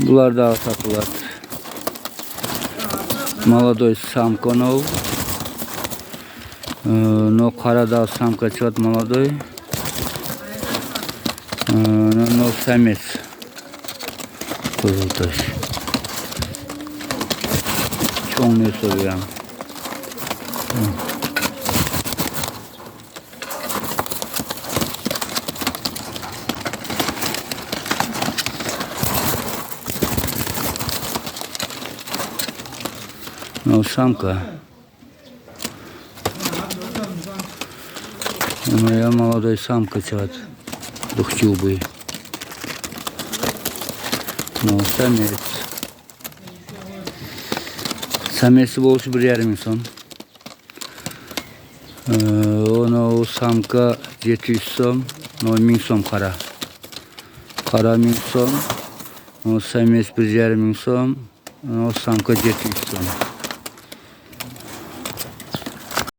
Bunlar da satılar. Молодой самка нов. Но Karadağ самка çıkat молодой. Но самец. Kızıltaş. Çok ne soruyorum. No самка. Моя молодой самка чат. Духтюбый. No самец. Samesi bolsu 1,5 son. Onu samka 700 son. No 1000 son kara. Kara 1000 son. O sames 1,5 son. O samka 700 son.